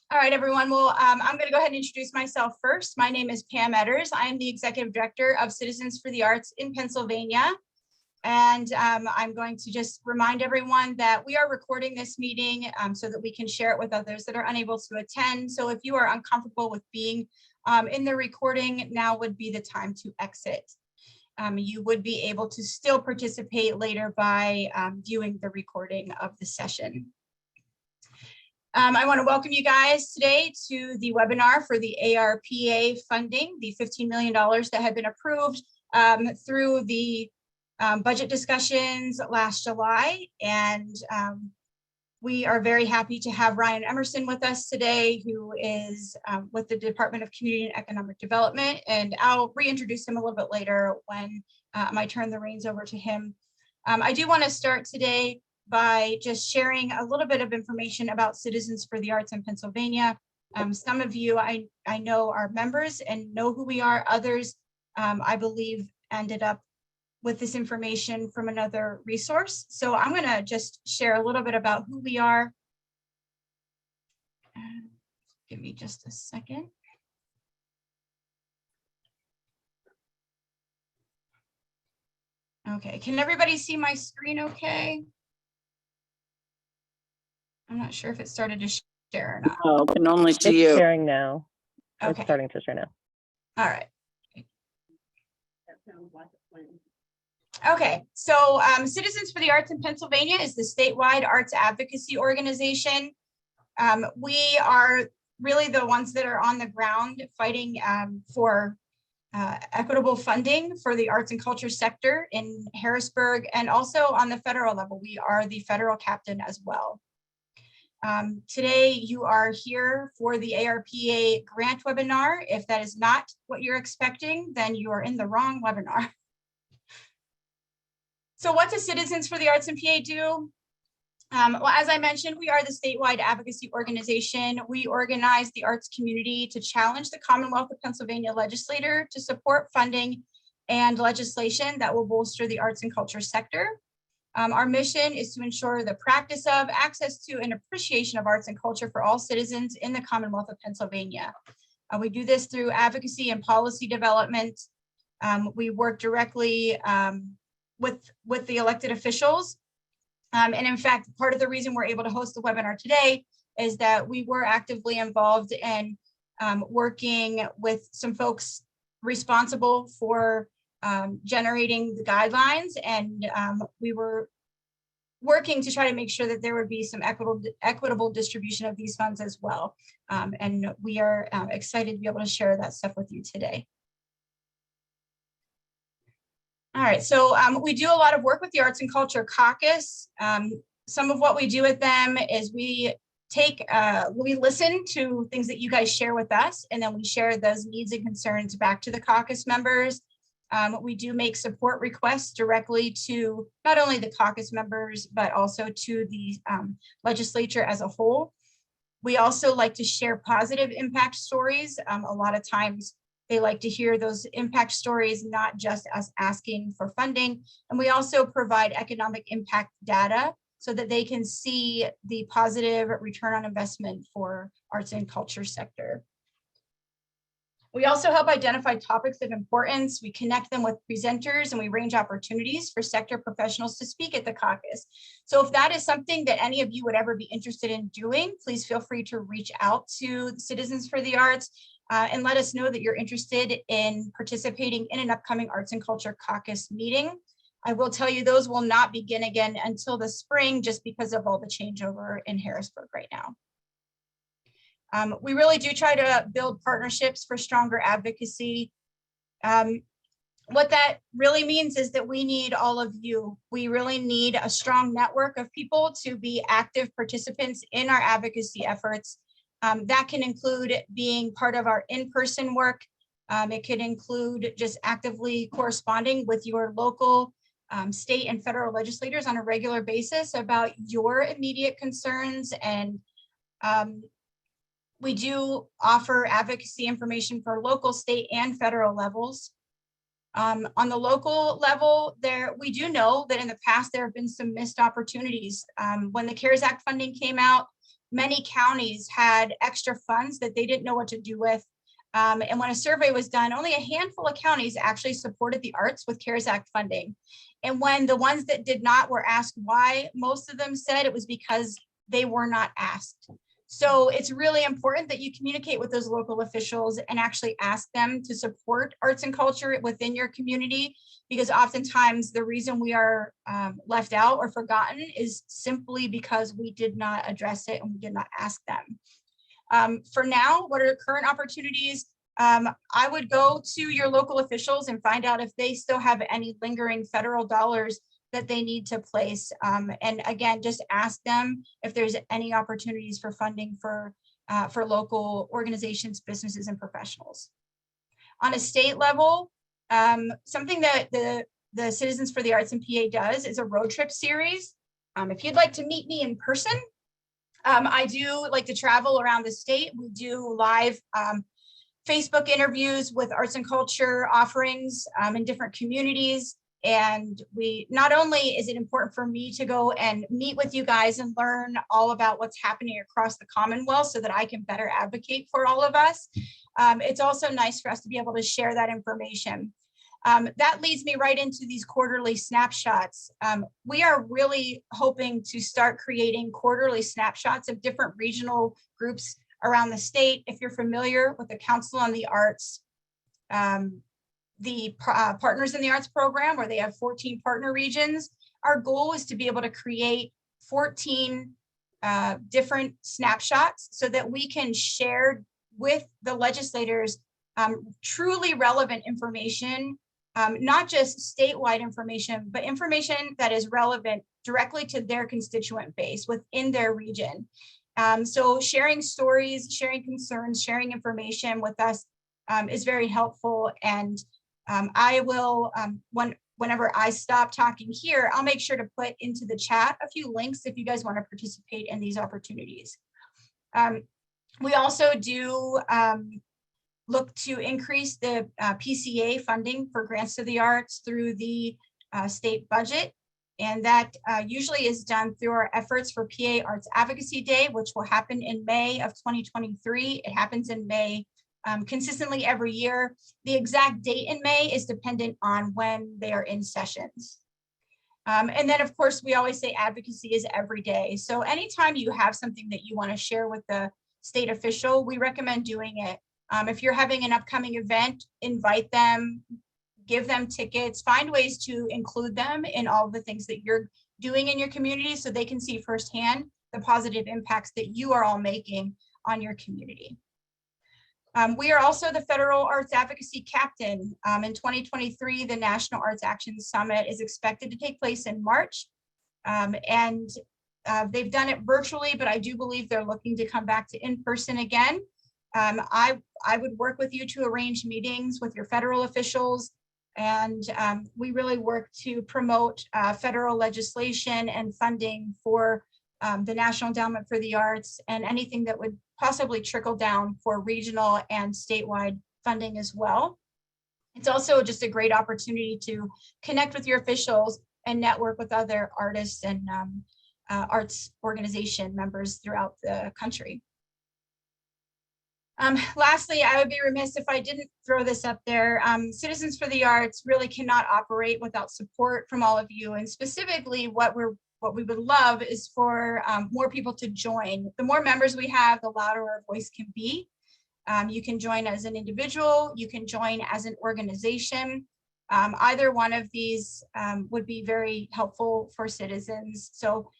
All right, everyone. Well, I'm going to go ahead and introduce myself first. My name is Pam Edders. I am the Executive Director of Citizens for the Arts in Pennsylvania. And I'm going to just remind everyone that we are recording this meeting so that we can share it with others that are unable to attend. So if you are uncomfortable with being in the recording, now would be the time to exit. You would be able to still participate later by viewing the recording of the session. I want to welcome you guys today to the webinar for the ARPA funding, the $15 million that had been approved through the budget discussions last July. And we are very happy to have Ryan Emerson with us today, who is with the Department of Community and Economic Development. And I'll reintroduce him a little bit later when I turn the reins over to him. I do want to start today by just sharing a little bit of information about Citizens for the Arts in Pennsylvania. Some of you I know are members and know who we are. Others, I believe, ended up with this information from another resource. So I'm going to just share a little bit about who we are. Give me just a second. Okay, can everybody see my screen okay? I'm not sure if it started to share or not. Oh, can only see you. It's sharing now. Okay. It's starting to share now. All right. Okay, so Citizens for the Arts in Pennsylvania is the statewide arts advocacy organization. We are really the ones that are on the ground fighting for equitable funding for the arts and culture sector in Harrisburg, and also on the federal level. We are the federal captain as well. Today, you are here for the ARPA grant webinar. If that is not what you're expecting, then you are in the wrong webinar. So what does Citizens for the Arts in PA do? Well, as I mentioned, we are the statewide advocacy organization. We organize the arts community to challenge the Commonwealth of Pennsylvania legislator to support funding and legislation that will bolster the arts and culture sector. Our mission is to ensure the practice of, access to, and appreciation of arts and culture for all citizens in the Commonwealth of Pennsylvania. We do this through advocacy and policy development. We work directly with the elected officials. And in fact, part of the reason we're able to host the webinar today is that we were actively involved in working with some folks responsible for generating the guidelines, and we were working to try to make sure that there would be some equitable distribution of these funds as well. And we are excited to be able to share that stuff with you today. All right, so we do a lot of work with the Arts and Culture Caucus. Some of what we do with them is we listen to things that you guys share with us, and then we share those needs and concerns back to the caucus members. We do make support requests directly to not only the caucus members, but also to the legislature as a whole. We also like to share positive impact stories. A lot of times they like to hear those impact stories, not just us asking for funding. And we also provide economic impact data so that they can see the positive return on investment for arts and culture sector. We also help identify topics of importance. We connect them with presenters, and we arrange opportunities for sector professionals to speak at the caucus. So if that is something that any of you would ever be interested in doing, please feel free to reach out to Citizens for the Arts and let us know that you're interested in participating in an upcoming Arts and Culture Caucus meeting. I will tell you those will not begin again until the spring, just because of all the changeover in Harrisburg right now. We really do try to build partnerships for stronger advocacy. What that really means is that we need all of you. We really need a strong network of people to be active participants in our advocacy efforts. That can include being part of our in-person work. It could include just actively corresponding with your local state and federal legislators on a regular basis about your immediate concerns. And we do offer advocacy information for local, state, and federal levels. On the local level, we do know that in the past there have been some missed opportunities. When the CARES Act funding came out, many counties had extra funds that they didn't know what to do with. And when a survey was done, only a handful of counties actually supported the arts with CARES Act funding. And when the ones that did not were asked why, most of them said it was because they were not asked. So it's really important that you communicate with those local officials and actually ask them to support arts and culture within your community, because oftentimes the reason we are left out or forgotten is simply because we did not address it and we did not ask them. For now, what are current opportunities? I would go to your local officials and find out if they still have any lingering federal dollars that they need to place. And again, just ask them if there's any opportunities for funding for local organizations, businesses, and professionals. On a state level, something that the Citizens for the Arts in PA does is a road trip series. If you'd like to meet me in person, I do like to travel around the state. We do live Facebook interviews with arts and culture offerings in different communities. And not only is it important for me to go and meet with you guys and learn all about what's happening across the Commonwealth so that I can better advocate for all of us, it's also nice for us to be able to share that information. That leads me right into these quarterly snapshots. We are really hoping to start creating quarterly snapshots of different regional groups around the state. If you're familiar with the Council on the Arts, the Partners in the Arts program, where they have 14 partner regions, our goal is to be able to create 14 different snapshots so that we can share with the legislators truly relevant information, not just statewide information, but information that is relevant directly to their constituent base within their region. So sharing stories, sharing concerns, sharing information with us is very helpful. And I will, whenever I stop talking here, I'll make sure to put into the chat a few links if you guys want to participate in these opportunities. We also do look to increase the PCA funding for grants to the arts through the state budget. And that usually is done through our efforts for PA Arts Advocacy Day, which will happen in May of 2023. It happens in May consistently every year. The exact date in May is dependent on when they are in sessions. And then of course, we always say advocacy is every day. So anytime you have something that you want to share with the state official, we recommend doing it. If you're having an upcoming event, invite them, give them tickets, find ways to include them in all the things that you're doing in your community so they can see firsthand the positive impacts that you are all making on your community. We are also the Federal Arts Advocacy Captain. In 2023, the National Arts Action Summit is expected to take place in March. And they've done it virtually, but I do believe they're looking to come back to in-person again. I would work with you to arrange meetings with your federal officials. And we really work to promote federal legislation and funding for the National Endowment for the Arts and anything that would possibly trickle down for regional and statewide funding as well. It's also just a great opportunity to connect with your officials and network with other artists and arts organization members throughout the country. Lastly, I would be remiss if I didn't throw this up there. Citizens for the Arts really cannot operate without support from all of you, and specifically what we would love is for more people to join. The more members we have, the louder our voice can be. You can join as an individual, you can join as an organization. Either one of these would be very helpful for citizens. So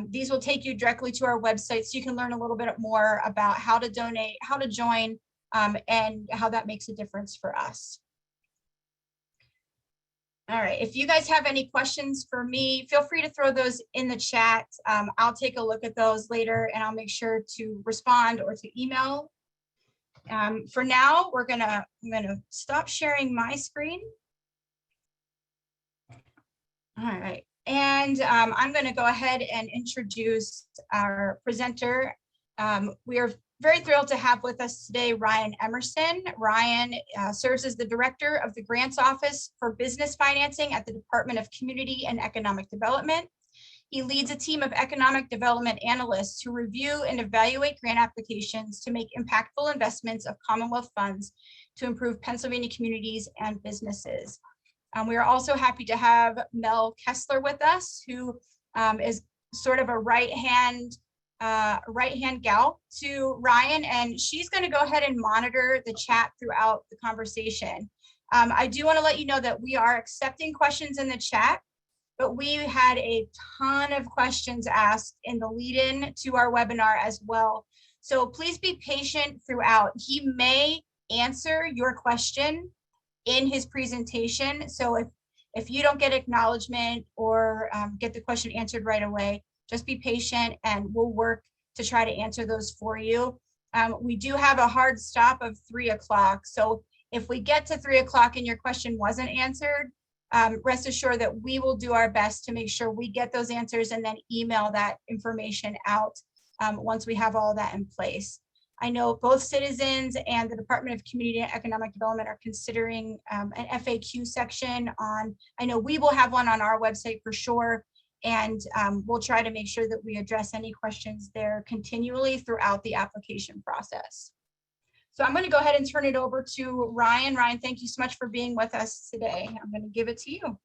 these will take you directly to our website so you can learn a little bit more about how to donate, how to join, and how that makes a difference for us. All right, if you guys have any questions for me, feel free to throw those in the chat. I'll take a look at those later and I'll make sure to respond or to email. For now, I'm gonna stop sharing my screen. All right, and I'm gonna go ahead and introduce our presenter. We are very thrilled to have with us today Ryan Emerson. Ryan serves as the Director of the Grants Office for Business Financing at the Department of Community and Economic Development. He leads a team of economic development analysts who review and evaluate grant applications to make impactful investments of Commonwealth funds to improve Pennsylvania communities and businesses. We are also happy to have Mel Kessler with us, who is sort of a right-hand gal to Ryan, and she's going to go ahead and monitor the chat throughout the conversation. I do want to let you know that we are accepting questions in the chat, but we had a ton of questions asked in the lead-in to our webinar as well. So please be patient throughout. He may answer your question in his presentation. So if you don't get acknowledgement or get the question answered right away, just be patient and we'll work to try to answer those for you. We do have a hard stop of 3 o'clock. So if we get to 3 o'clock and your question wasn't answered, rest assured that we will do our best to make sure we get those answers and then email that information out once we have all that in place. I know both Citizens and the Department of Community and Economic Development are considering an FAQ section on, I know we will have one on our website for sure, and we'll try to make sure that we address any questions there continually throughout the application process. So I'm going to go ahead and turn it over to Ryan. Ryan, thank you so much for being with us today. I'm going to give it to you.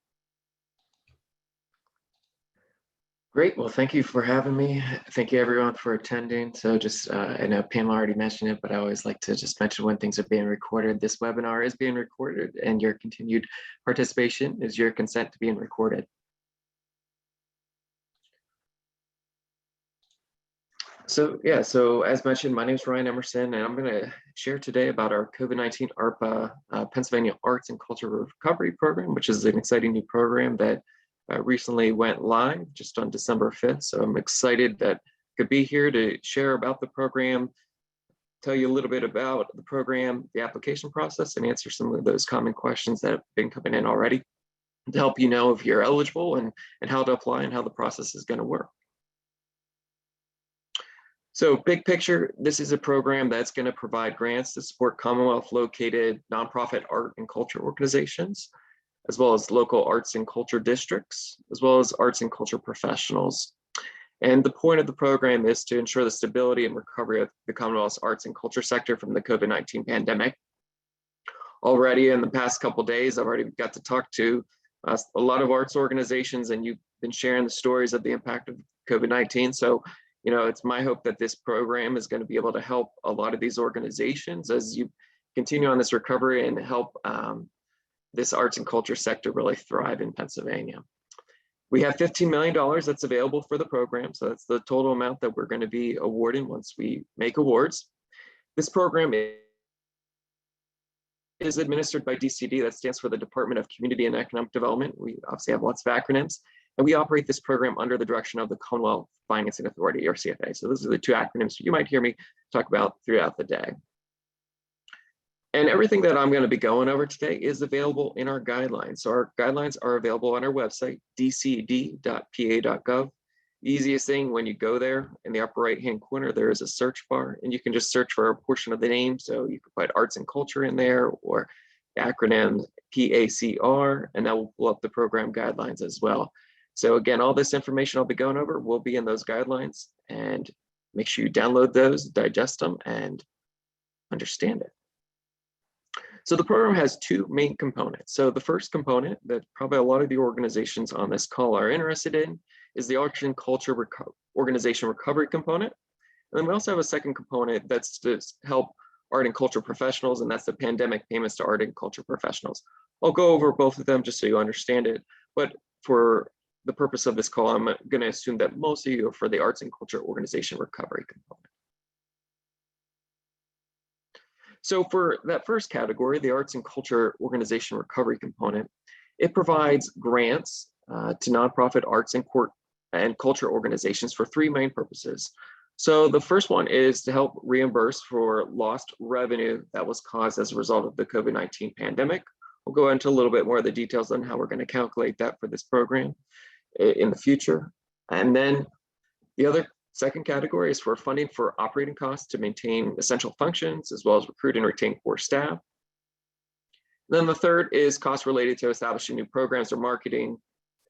Great. Well, thank you for having me. Thank you everyone for attending. So just, I know Pam already mentioned it, but I always like to just mention when things are being recorded. This webinar is being recorded and your continued participation is your consent to being recorded. So yeah, so as mentioned, my name is Ryan Emerson, and I'm going to share today about our COVID-19 ARPA Pennsylvania Arts and Culture Recovery Program, which is an exciting new program that recently went live just on December 5th. So I'm excited that I could be here to share about the program, tell you a little bit about the program, the application process, and answer some of those common questions that have been coming in already to help you know if you're eligible and how to apply and how the process is going to work. So big picture, this is a program that's going to provide grants to support Commonwealth located nonprofit art and culture organizations, as well as local arts and culture districts, as well as arts and culture professionals. And the point of the program is to ensure the stability and recovery of the Commonwealth's arts and culture sector from the COVID-19 pandemic. Already in the past couple of days, I've already got to talk to a lot of arts organizations, and you've been sharing the stories of the impact of COVID-19. So you know, it's my hope that this program is going to be able to help a lot of these organizations as you continue on this recovery and help this arts and culture sector really thrive in Pennsylvania. We have $15 million that's available for the program. So that's the total amount that we're going to be awarding once we make awards. This program is administered by DCED. That stands for the Department of Community and Economic Development. We obviously have lots of acronyms. And we operate this program under the direction of the Commonwealth Financing Authority, or CFA. So those are the two acronyms you might hear me talk about throughout the day. And everything that I'm going to be going over today is available in our guidelines. So our guidelines are available on our website, dced.pa.gov. Easiest thing, when you go there in the upper right-hand corner, there is a search bar, and you can just search for a portion of the name. So you could put arts and culture in there, or the acronym PACR, and that will pull up the program guidelines as well. So again, all this information I'll be going over will be in those guidelines, and make sure you download those, digest them, and understand it. So the program has two main components. So the first component that probably a lot of the organizations on this call are interested in is the Arts and Culture Organization Recovery component. And then we also have a second component that's to help art and culture professionals, and that's the pandemic payments to art and culture professionals. I'll go over both of them just so you understand it, but for the purpose of this call, I'm going to assume that most of you are for the Arts and Culture Organization Recovery component. So for that first category, the Arts and Culture Organization Recovery component, it provides grants to nonprofit arts and culture organizations for three main purposes. So the first one is to help reimburse for lost revenue that was caused as a result of the COVID-19 pandemic. We'll go into a little bit more of the details on how we're going to calculate that for this program in the future. And then the other second category is for funding for operating costs to maintain essential functions, as well as recruit and retain core staff. And then the third is costs related to establishing new programs or marketing.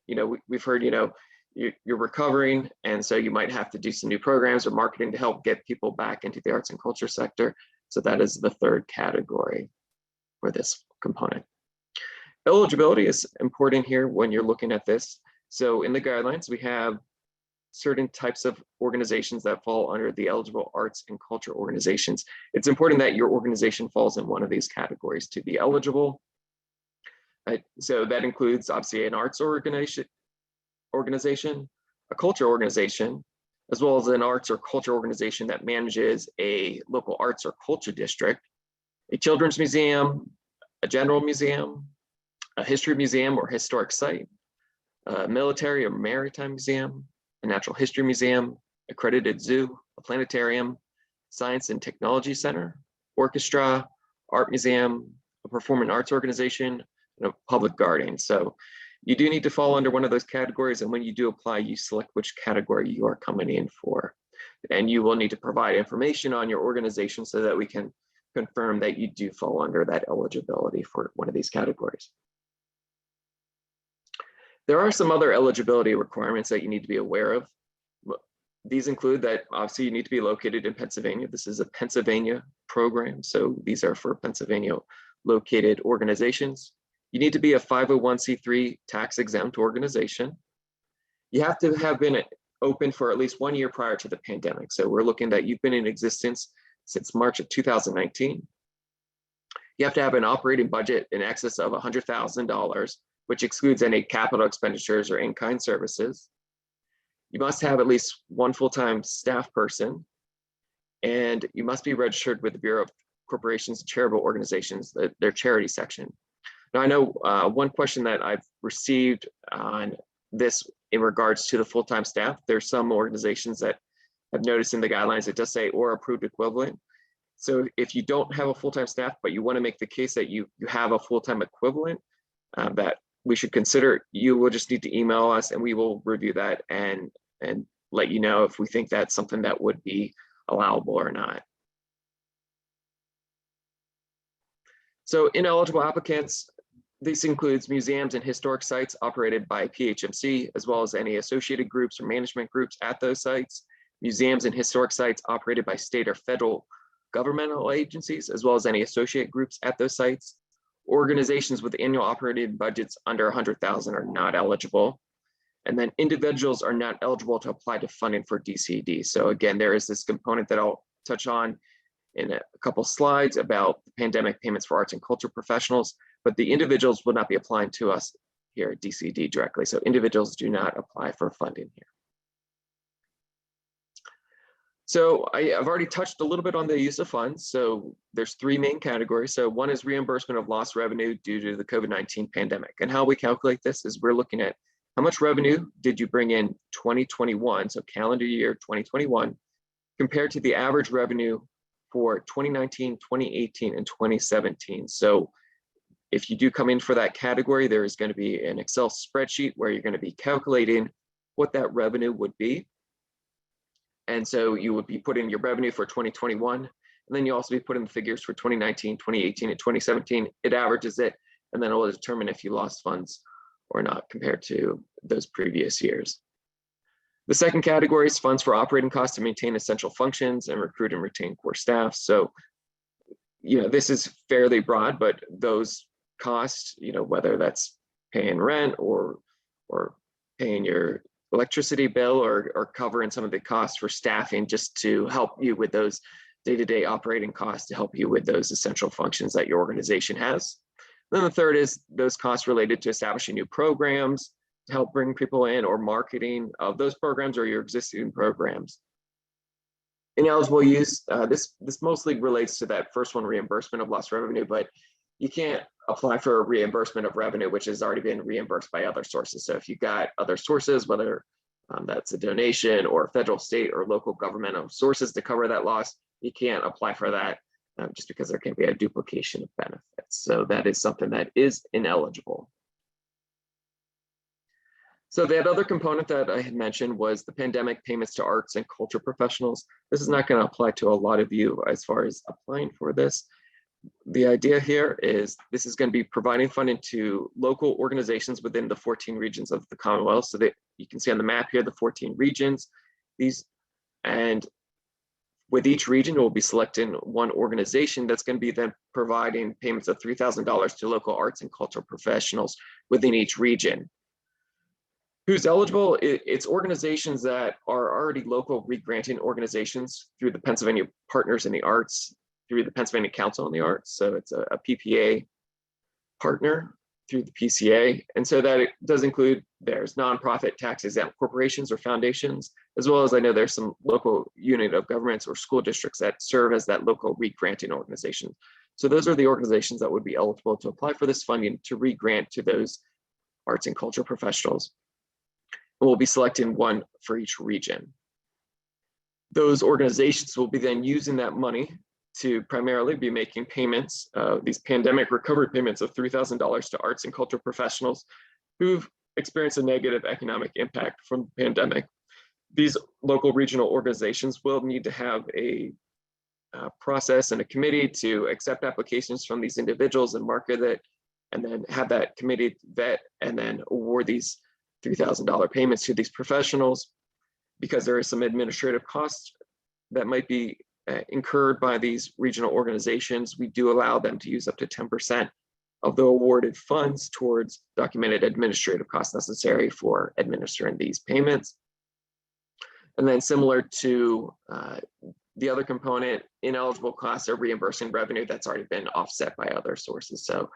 You know, we've heard, you know, you're recovering, and so you might have to do some new programs or marketing to help get people back into the arts and culture sector. So that is the third category for this component. Eligibility is important here when you're looking at this. So in the guidelines, we have certain types of organizations that fall under the eligible arts and culture organizations. It's important that your organization falls in one of these categories to be eligible. So that includes obviously an arts organization, a culture organization, as well as an arts or culture organization that manages a local arts or culture district, a children's museum, a general museum, a history museum or historic site, a military or maritime museum, a natural history museum, accredited zoo, a planetarium, science and technology center, orchestra, art museum, a performing arts organization, and a public garden. So you do need to fall under one of those categories, and when you do apply, you select which category you are coming in for. And you will need to provide information on your organization so that we can confirm that you do fall under that eligibility for one of these categories. There are some other eligibility requirements that you need to be aware of. These include that obviously you need to be located in Pennsylvania. This is a Pennsylvania program, so these are for Pennsylvania located organizations. You need to be a 501c3 tax exempt organization. You have to have been open for at least 1 year prior to the pandemic. So we're looking at you've been in existence since March of 2019. You have to have an operating budget in excess of $100,000, which excludes any capital expenditures or in-kind services. You must have at least one full-time staff person, and you must be registered with the Bureau of Corporations and Charitable Organizations, their charity section. Now, I know one question that I've received on this in regards to the full-time staff, there's some organizations that I've noticed in the guidelines, it does say or approved equivalent. So if you don't have a full-time staff, but you want to make the case that you have a full-time equivalent that we should consider, you will just need to email us and we will review that and let you know if we think that's something that would be allowable or not. So ineligible applicants, this includes museums and historic sites operated by PHMC, as well as any associated groups or management groups at those sites, museums and historic sites operated by state or federal governmental agencies, as well as any associate groups at those sites. Organizations with annual operating budgets under 100,000 are not eligible. And then individuals are not eligible to apply to funding for DCED. So again, there is this component that I'll touch on in a couple slides about pandemic payments for arts and culture professionals, but the individuals will not be applying to us here at DCED directly. So individuals do not apply for funding here. So I've already touched a little bit on the use of funds. So there's three main categories. So one is reimbursement of lost revenue due to the COVID-19 pandemic. And how we calculate this is we're looking at how much revenue did you bring in 2021, so calendar year 2021, compared to the average revenue for 2019, 2018, and 2017. So if you do come in for that category, there is going to be an Excel spreadsheet where you're going to be calculating what that revenue would be. And so you would be putting your revenue for 2021, and then you also be putting the figures for 2019, 2018, and 2017. It averages it, and then it will determine if you lost funds or not compared to those previous years. The second category is funds for operating costs to maintain essential functions and recruit and retain core staff. So, this is fairly broad, but those costs, whether that's paying rent or paying your electricity bill or covering some of the costs for staffing just to help you with those day-to-day operating costs to help you with those essential functions that your organization has. Then the third is those costs related to establishing new programs to help bring people in or marketing of those programs or your existing programs. Ineligible use, this mostly relates to that first one, reimbursement of lost revenue, but you can't apply for a reimbursement of revenue, which has already been reimbursed by other sources. So if you got other sources, whether that's a donation or federal, state, or local governmental sources to cover that loss, you can't apply for that just because there can be a duplication of benefits. So that is something that is ineligible. So that other component that I had mentioned was the pandemic payments to arts and culture professionals. This is not going to apply to a lot of you as far as applying for this, The idea here is this is going to be providing funding to local organizations within the 14 regions of the Commonwealth. So that you can see on the map here, the 14 regions, and with each region, we'll be selecting one organization that's going to be then providing payments of $3,000 to local arts and cultural professionals within each region. Who's eligible? It's organizations that are already local re-granting organizations through the Pennsylvania Partners in the Arts, through the Pennsylvania Council on the Arts. So it's a PPA partner through the PCA. And so that it does include, there's nonprofit tax exempt corporations or foundations, as well as I know there's some local unit of governments or school districts that serve as that local re-granting organization. So those are the organizations that would be eligible to apply for this funding to re-grant to those arts and culture professionals. And we'll be selecting one for each region. Those organizations will be then using that money to primarily be making payments, these pandemic recovery payments of $3,000 to arts and culture professionals who've experienced a negative economic impact from the pandemic. These local regional organizations will need to have a process and a committee to accept applications from these individuals and market it, and then have that committee vet and then award these $3,000 payments to these professionals. Because there is some administrative costs that might be incurred by these regional organizations, we do allow them to use up to 10% of the awarded funds towards documented administrative costs necessary for administering these payments. And then similar to the other component, ineligible costs are reimbursing revenue that's already been offset by other sources. So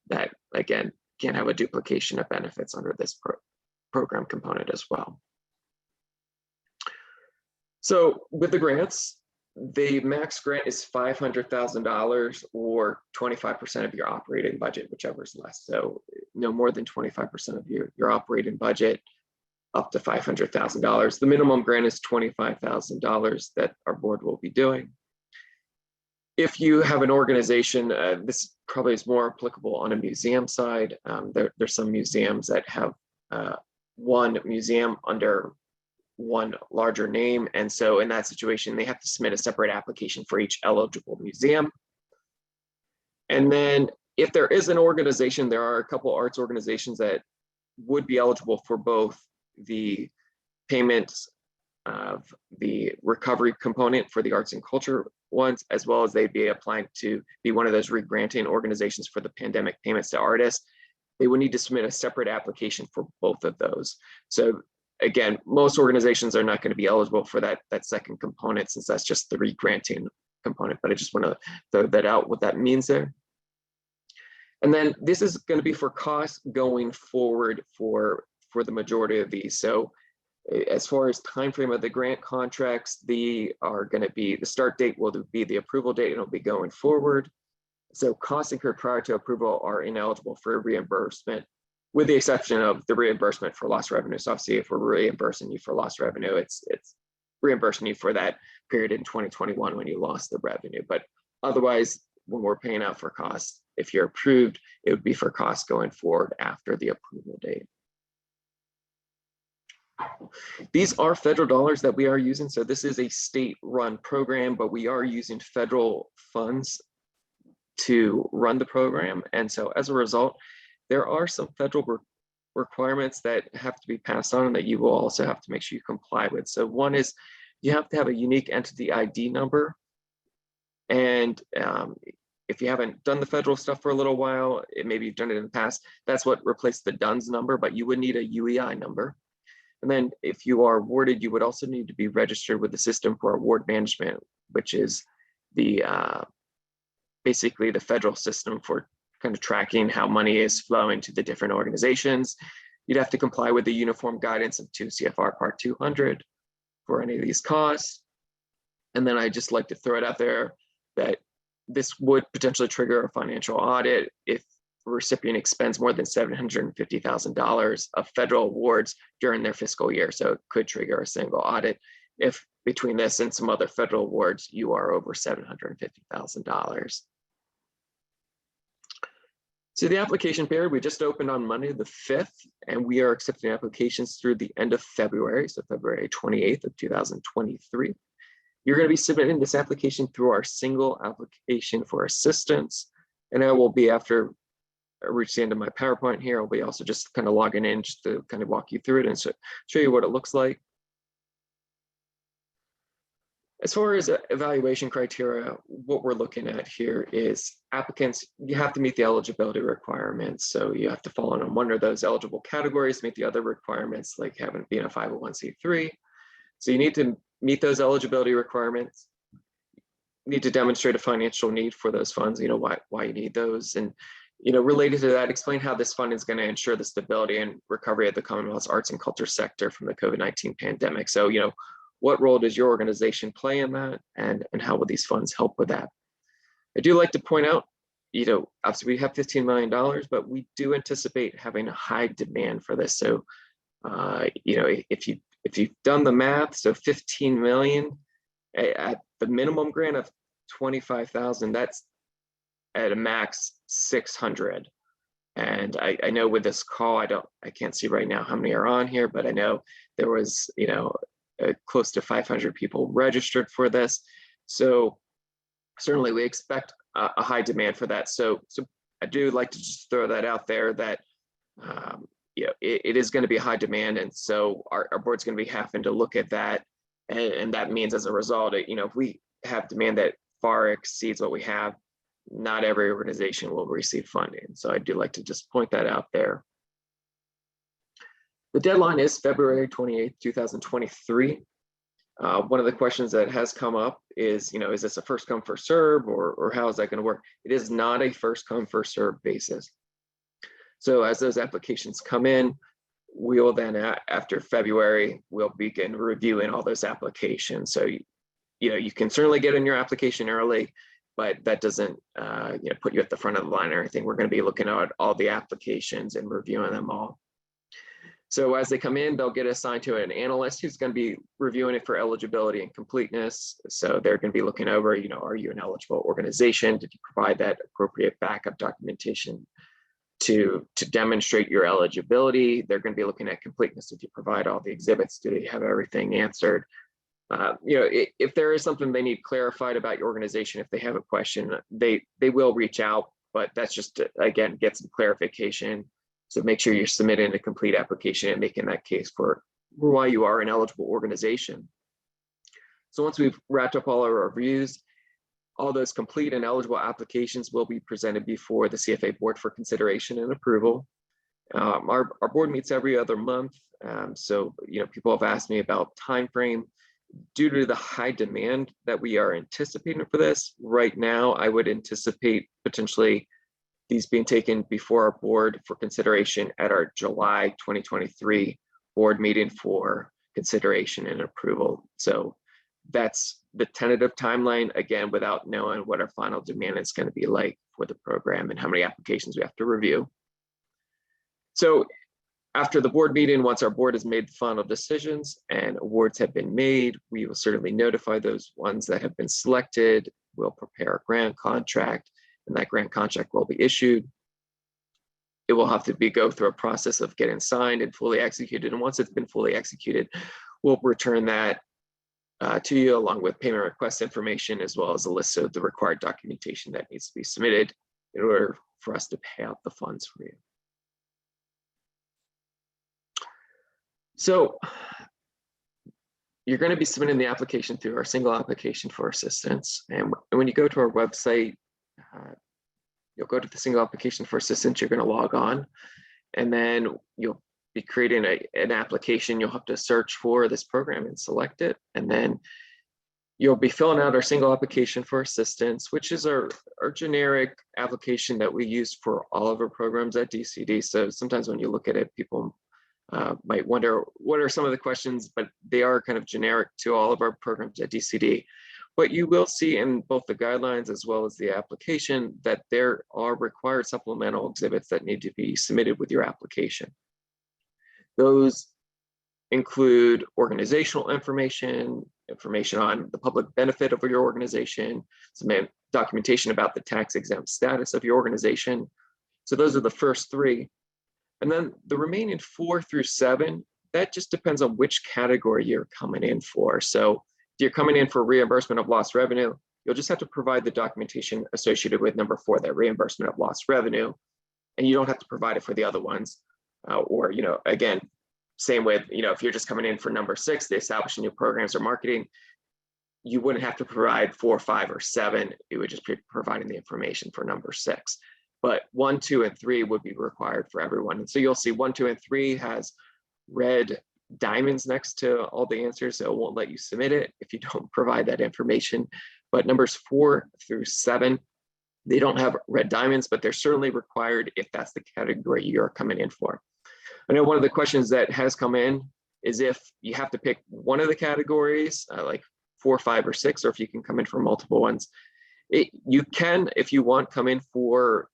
that, again, can't have a duplication of benefits under this program component as well. So with the grants, the max grant is $500,000 or 25% of your operating budget, whichever is less. So no more than 25% of your operating budget, up to $500,000. The minimum grant is $25,000 that our board will be doing. If you have an organization, this probably is more applicable on a museum side. There's some museums that have one museum under one larger name. And so in that situation, they have to submit a separate application for each eligible museum. And then if there is an organization, there are a couple arts organizations that would be eligible for both the payments of the recovery component for the arts and culture ones, as well as they'd be applying to be one of those re-granting organizations for the pandemic payments to artists. They would need to submit a separate application for both of those. So again, most organizations are not going to be eligible for that second component, since that's just the re-granting component, but I just want to throw that out, what that means there. And then this is going to be for costs going forward for the majority of these. So as far as time frame of the grant contracts, the start date will be the approval date, and it'll be going forward. So costs incurred prior to approval are ineligible for reimbursement, with the exception of the reimbursement for lost revenue. So obviously, if we're reimbursing you for lost revenue, it's reimbursing you for that period in 2021 when you lost the revenue. But otherwise, when we're paying out for costs, if you're approved, it would be for costs going forward after the approval date. These are federal dollars that we are using. So this is a state-run program, but we are using federal funds to run the program. And so as a result, there are some federal requirements that have to be passed on and that you will also have to make sure you comply with. So one is you have to have a unique entity ID number. And if you haven't done the federal stuff for a little while, maybe you've done it in the past, that's what replaced the DUNS number, but you would need a UEI number. And then if you are awarded, you would also need to be registered with the System for Award Management, which is the basically the federal system for kind of tracking how money is flowing to the different organizations. You'd have to comply with the uniform guidance of 2 CFR Part 200 for any of these costs. And then I just like to throw it out there that this would potentially trigger a financial audit if the recipient expends more than $750,000 of federal awards during their fiscal year. So it could trigger a single audit if between this and some other federal awards, you are over $750,000. So the application period, we just opened on Monday the 5th, and we are accepting applications through the end of February, so February 28th of 2023. You're going to be submitting this application through our single application for assistance. And I will be, after I reach the end of my PowerPoint here, I'll be also just kind of logging in just to kind of walk you through it and show you what it looks like. As far as evaluation criteria, what we're looking at here is applicants, you have to meet the eligibility requirements. So you have to fall in one of those eligible categories, meet the other requirements, like having been a 501c3. So you need to meet those eligibility requirements. You need to demonstrate a financial need for those funds, why you need those. And, related to that, explain how this fund is going to ensure the stability and recovery of the Commonwealth's arts and culture sector from the COVID-19 pandemic. So, what role does your organization play in that, and how will these funds help with that? I do like to point out, obviously we have $15 million, but we do anticipate having a high demand for this. So, if you've done the math, so 15 million at the minimum grant of 25,000, that's at a max 600. And I know with this call, I can't see right now how many are on here, but I know there was, close to 500 people registered for this. So certainly we expect a high demand for that. So I do like to just throw that out there that, it is going to be a high demand. And so our board's going to be having to look at that. And that means as a result, if we have demand that far exceeds what we have, not every organization will receive funding. So I do like to just point that out there. The deadline is February 28th, 2023. One of the questions that has come up is, is this a first come, first serve, or how is that going to work? It is not a first come, first serve basis. So as those applications come in, we will then, after February, we'll begin reviewing all those applications. So, you can certainly get in your application early, but that doesn't, put you at the front of the line or anything. We're going to be looking at all the applications and reviewing them all. So as they come in, they'll get assigned to an analyst who's going to be reviewing it for eligibility and completeness. So they're going to be looking over, are you an eligible organization? Did you provide that appropriate backup documentation to demonstrate your eligibility? They're going to be looking at completeness. Did you provide all the exhibits? Do they have everything answered? If there is something they need clarified about your organization, if they have a question, they will reach out, but that's just to, again, get some clarification. So make sure you're submitting a complete application and making that case for why you are an eligible organization. So once we've wrapped up all our reviews, all those complete and eligible applications will be presented before the CFA board for consideration and approval. Our board meets every other month. So, people have asked me about time frame. Due to the high demand that we are anticipating for this, right now, I would anticipate potentially these being taken before our board for consideration at our July 2023 board meeting for consideration and approval. So that's the tentative timeline, again, without knowing what our final demand is going to be like for the program and how many applications we have to review. So after the board meeting, once our board has made the final decisions and awards have been made, we will certainly notify those ones that have been selected. We'll prepare a grant contract, and that grant contract will be issued. It will have to go through a process of getting signed and fully executed. And once it's been fully executed, we'll return that to you along with payment request information, as well as a list of the required documentation that needs to be submitted in order for us to pay out the funds for you. So you're going to be submitting the application through our single application for assistance. And when you go to our website, you'll go to the single application for assistance, you're going to log on, and then you'll be creating an application. You'll have to search for this program and select it. And then you'll be filling out our single application for assistance, which is our generic application that we use for all of our programs at DCED. So sometimes when you look at it, people might wonder, what are some of the questions, but they are kind of generic to all of our programs at DCED. But you will see in both the guidelines as well as the application that there are required supplemental exhibits that need to be submitted with your application. Those include organizational information, information on the public benefit of your organization, some documentation about the tax exempt status of your organization. So those are the first three. And then the remaining 4 through 7, that just depends on which category you're coming in for. So you're coming in for reimbursement of lost revenue, you'll just have to provide the documentation associated with number 4, that reimbursement of lost revenue, and you don't have to provide it for the other ones. Or, again, same with, if you're just coming in for number 6, the establishing new programs or marketing, you wouldn't have to provide 4, 5, or 7. It would just be providing the information for number 6. But 1, 2, and 3 would be required for everyone. And so you'll see 1, 2, and 3 has red diamonds next to all the answers, so it won't let you submit it if you don't provide that information. But numbers 4 through 7, they don't have red diamonds, but they're certainly required if that's the category you're coming in for. I know one of the questions that has come in is if you have to pick one of the categories, like 4, 5, or 6, or if you can come in for multiple ones. You can, if you want, come in for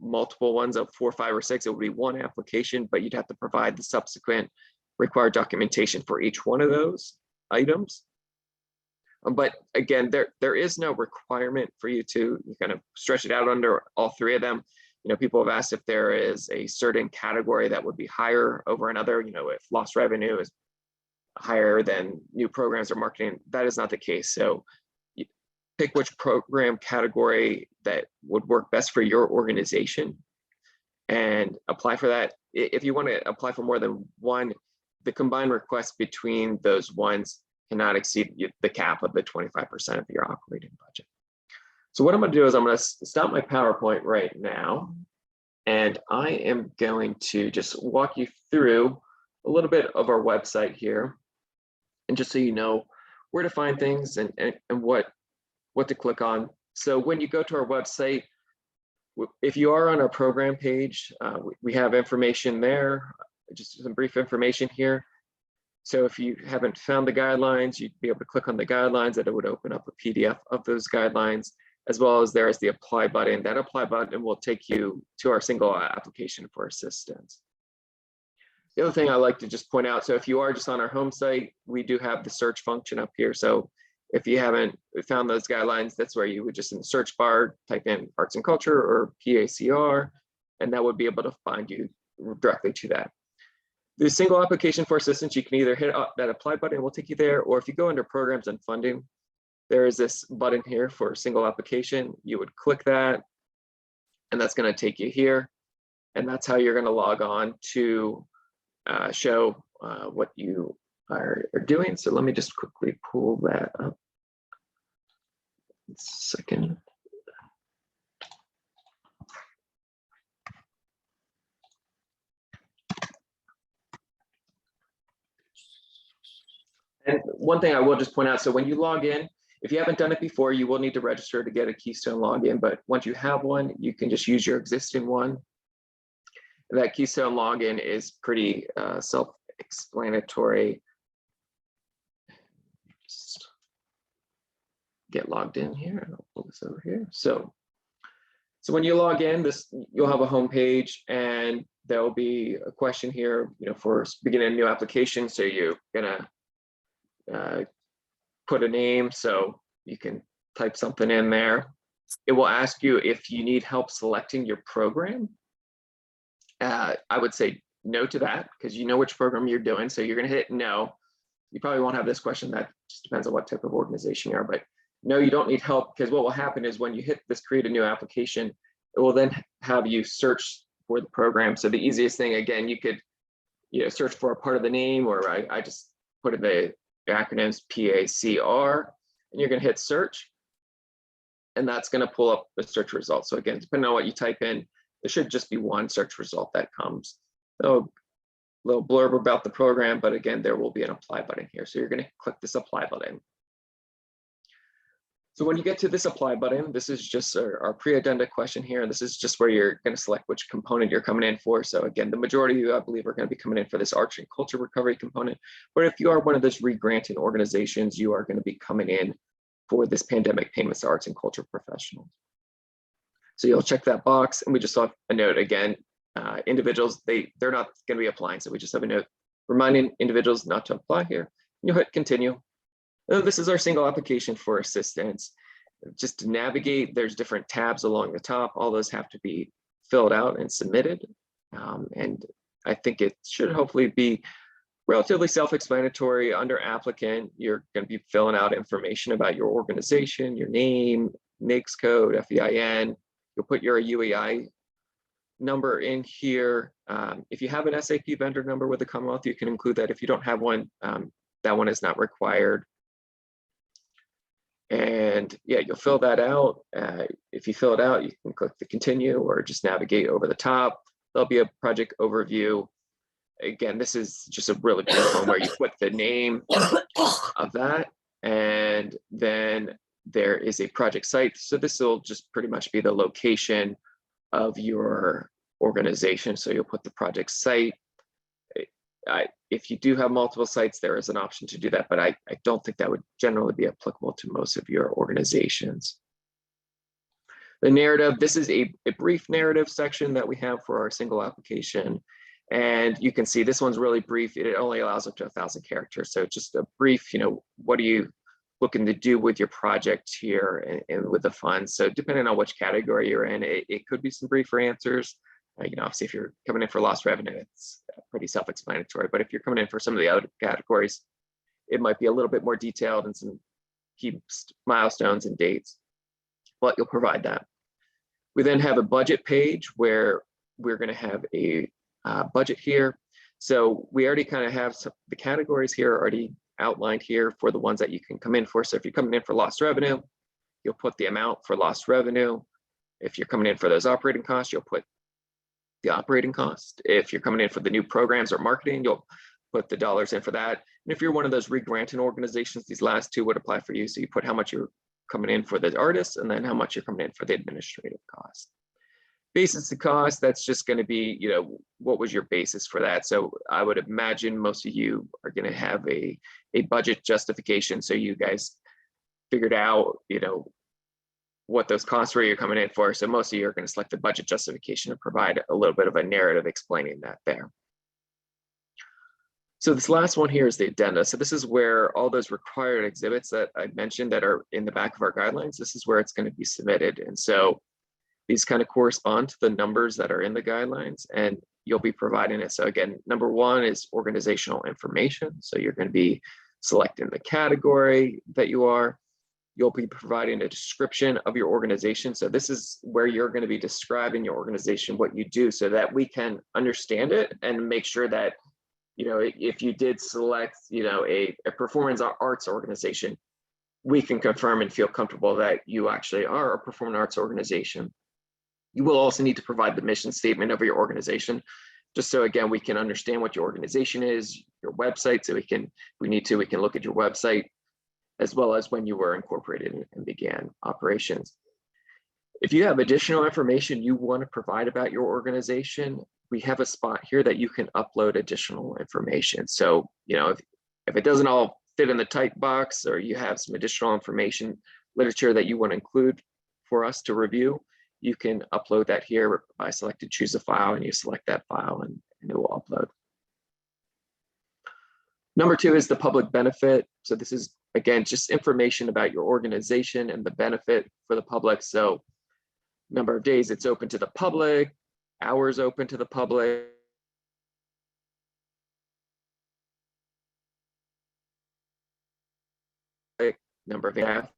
multiple ones of 4, 5, or 6. It would be one application, but you'd have to provide the subsequent required documentation for each one of those items. But again, there is no requirement for you to kind of stretch it out under all 3 of them. People have asked if there is a certain category that would be higher over another, if lost revenue is higher than new programs or marketing. That is not the case. So you pick which program category that would work best for your organization and apply for that. If you want to apply for more than one, the combined request between those ones cannot exceed the cap of the 25% of your operating budget. So what I'm going to do is I'm going to stop my PowerPoint right now, and I am going to just walk you through a little bit of our website here, and just so you know where to find things and what to click on. So when you go to our website, if you are on our program page, we have information there, just some brief information here. So if you haven't found the guidelines, you'd be able to click on the guidelines, and it would open up a PDF of those guidelines, as well as there is the apply button. That apply button will take you to our single application for assistance. The other thing I like to just point out, so if you are just on our home site, we do have the search function up here. So if you haven't found those guidelines, that's where you would just in the search bar type in arts and culture or PACR, and that would be able to find you directly to that. The single application for assistance, you can either hit that apply button, we'll take you there, or if you go under programs and funding, there is this button here for single application. You would click that, and that's going to take you here. And that's how you're going to log on to show what you are doing. So let me just quickly pull that up. A second. And one thing I will just point out, so when you log in, if you haven't done it before, you will need to register to get a Keystone login, but once you have one, you can just use your existing one. That Keystone login is pretty self-explanatory. Just get logged in here. I'll pull this over here. So when you log in, you'll have a home page, and there will be a question here, for beginning a new application. So you're gonna put a name, so you can type something in there. It will ask you if you need help selecting your program. I would say no to that, because you know which program you're doing, so you're going to hit no. You probably won't have this question. That just depends on what type of organization you are, but no, you don't need help, because what will happen is when you hit this create a new application, it will then have you search for the program. So the easiest thing, again, you could search for a part of the name, or I just put in the acronyms PACR, and you're going to hit search, and that's going to pull up the search results. So again, depending on what you type in, there should just be one search result that comes. So a little blurb about the program, but again, there will be an apply button here. So you're going to click this apply button. So when you get to this apply button, this is just our pre-addenda question here. This is just where you're going to select which component you're coming in for. So again, the majority of you, I believe, are going to be coming in for this arts and culture recovery component. But if you are one of those re-granting organizations, you are going to be coming in for this pandemic payments to arts and culture professionals. So you'll check that box, and we just have a note again, individuals, they're not going to be applying. So we just have a note reminding individuals not to apply here. You'll hit continue. This is our single application for assistance. Just to navigate, there's different tabs along the top. All those have to be filled out and submitted. And I think it should hopefully be Relatively self-explanatory. Under applicant, you're going to be filling out information about your organization, your name, NAICS code, FEIN. You'll put your UEI number in here. If you have an SAP vendor number with the Commonwealth, you can include that. If you don't have one, that one is not required. And yeah, you'll fill that out. If you fill it out, you can click the continue or just navigate over the top. There'll be a project overview. Again, this is just a really brief one where you put the name of that, and then there is a project site. So this will just pretty much be the location of your organization. So you'll put the project site. If you do have multiple sites, there is an option to do that, but I don't think that would generally be applicable to most of your organizations. The narrative, this is a brief narrative section that we have for our single application. And you can see this one's really brief. It only allows up to 1,000 characters. So just a brief, what are you looking to do with your project here and with the funds? So depending on which category you're in, it could be some briefer answers. Obviously, if you're coming in for lost revenue, it's pretty self-explanatory. But if you're coming in for some of the other categories, it might be a little bit more detailed and some key milestones and dates, but you'll provide that. We then have a budget page where we're going to have a budget here. So we already kind of have the categories here already outlined here for the ones that you can come in for. So if you're coming in for lost revenue, you'll put the amount for lost revenue. If you're coming in for those operating costs, you'll put the operating cost. If you're coming in for the new programs or marketing, you'll put the dollars in for that. And if you're one of those re-granting organizations, these last two would apply for you. So you put how much you're coming in for the artists and then how much you're coming in for the administrative cost. Basis of cost, that's just going to be, what was your basis for that? So I would imagine most of you are going to have a budget justification. So you guys figured out, what those costs were you're coming in for. So most of you are going to select the budget justification and provide a little bit of a narrative explaining that there. So this last one here is the addenda. So this is where all those required exhibits that I mentioned that are in the back of our guidelines, this is where it's going to be submitted. And so these kind of correspond to the numbers that are in the guidelines, and you'll be providing it. So again, number one is organizational information. So you're going to be selecting the category that you are. You'll be providing a description of your organization. So this is where you're going to be describing your organization, what you do, so that we can understand it and make sure that, if you did select, a performance arts organization, we can confirm and feel comfortable that you actually are a performing arts organization. You will also need to provide the mission statement of your organization, just so again, we can understand what your organization is, your website, so we can look at your website, as well as when you were incorporated and began operations. If you have additional information you want to provide about your organization, we have a spot here that you can upload additional information. So, if it doesn't all fit in the type box, or you have some additional information, literature that you want to include for us to review, you can upload that here by selecting choose a file, and you select that file and it will upload. Number two is the public benefit. So this is, again, just information about your organization and the benefit for the public. So number of days it's open to the public, hours open to the public, number of staff.